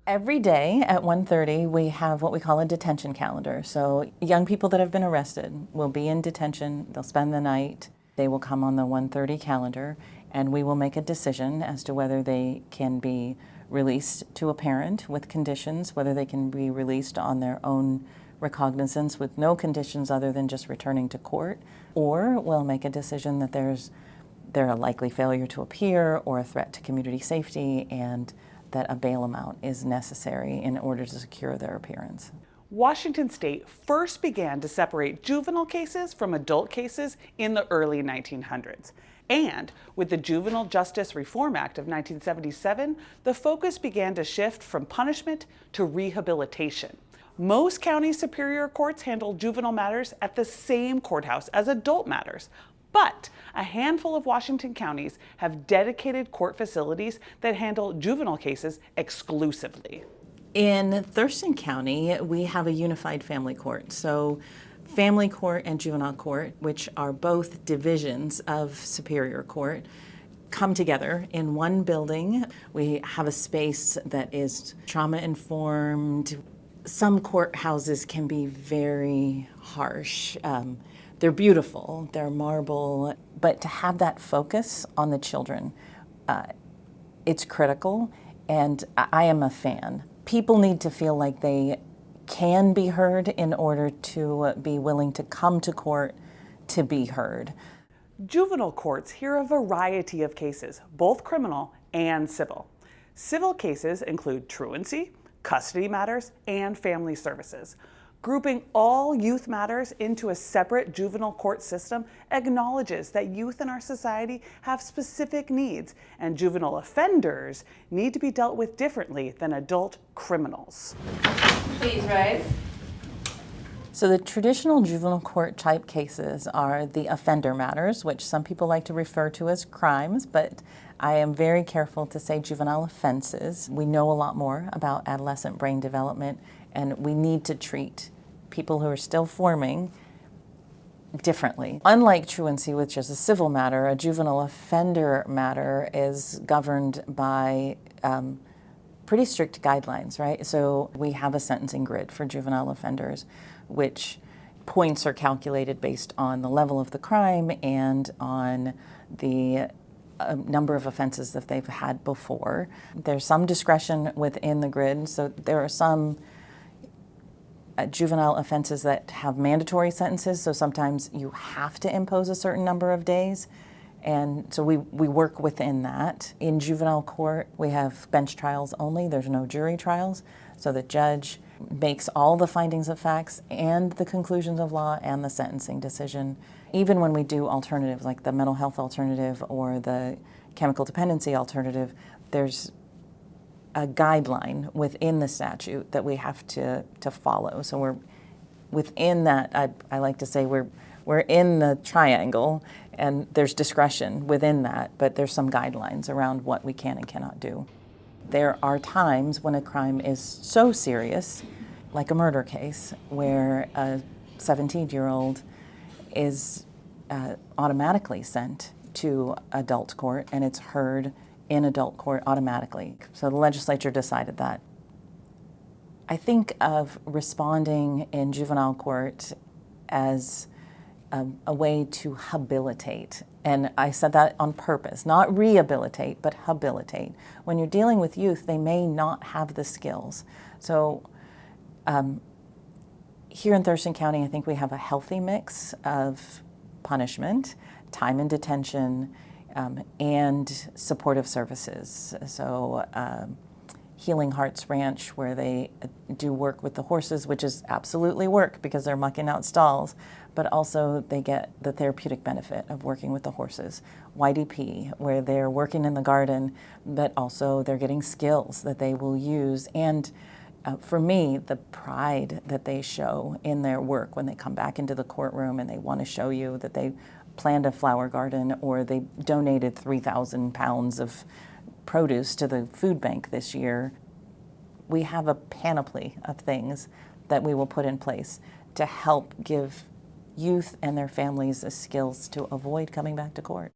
Every day at 1:30, we have what we call a detention calendar. So young people that have been arrested will be in detention. They'll spend the night. They will come on the 1:30 calendar, and we will make a decision as to whether they can be released to a parent with conditions, whether they can be released on their own recognizance with no conditions other than just returning to court, or we'll make a decision that they're a likely failure to appear or a threat to community safety, and that a bail amount is necessary in order to secure their appearance. Washington State first began to separate juvenile cases from adult cases in the early 1900s. And with the Juvenile Justice Reform Act of 1977, the focus began to shift from punishment to rehabilitation. Most county superior courts handle juvenile matters at the same courthouse as adult matters. But a handful of Washington counties have dedicated court facilities that handle juvenile cases exclusively. In Thurston County, we have a unified family court. So family court and juvenile court, which are both divisions of superior court, come together in one building. We have a space that is trauma-informed. Some courthouses can be very harsh. They're beautiful, they're marble, but to have that focus on the children, it's critical, and I am a fan. People need to feel like they can be heard in order to be willing to come to court to be heard. Juvenile courts hear a variety of cases, both criminal and civil. Civil cases include truancy, custody matters, and family services. Grouping all youth matters into a separate juvenile court system acknowledges that youth in our society have specific needs, and juvenile offenders need to be dealt with differently than adult criminals. Please rise. So the traditional juvenile court type cases are the offender matters, which some people like to refer to as crimes, but I am very careful to say juvenile offenses. We know a lot more about adolescent brain development, and we need to treat people who are still forming differently. Unlike truancy, which is a civil matter, a juvenile offender matter is governed by pretty strict guidelines, right? So we have a sentencing grid for juvenile offenders, which points are calculated based on the level of the crime and on the number of offenses that they've had before. There's some discretion within the grid, so there are some juvenile offenses that have mandatory sentences, so sometimes you have to impose a certain number of days, and so we work within that. In juvenile court, we have bench trials only. There's no jury trials, so the judge makes all the findings of facts and the conclusions of law and the sentencing decision. Even when we do alternatives like the mental health alternative or the chemical dependency alternative, there's a guideline within the statute that we have to follow. So we're within that. I like to say we're in the triangle, and there's discretion within that, but there's some guidelines around what we can and cannot do. There are times when a crime is so serious, like a murder case, where a 17-year-old is automatically sent to adult court, and it's heard in adult court automatically. So the legislature decided that. I think of responding in juvenile court as a way to habilitate. And I said that on purpose, not rehabilitate, but habilitate. When you're dealing with youth, they may not have the skills. So here in Thurston County, I think we have a healthy mix of punishment, time in detention, and supportive services. So Healing Hearts Ranch, where they do work with the horses, which is absolutely work because they're mucking out stalls, but also they get the therapeutic benefit of working with the horses. YDP, where they're working in the garden, but also they're getting skills that they will use. And for me, the pride that they show in their work when they come back into the courtroom and they want to show you that they planned a flower garden or they donated 3,000 pounds of produce to the food bank this year. We have a panoply of things that we will put in place to help give youth and their families the skills to avoid coming back to court.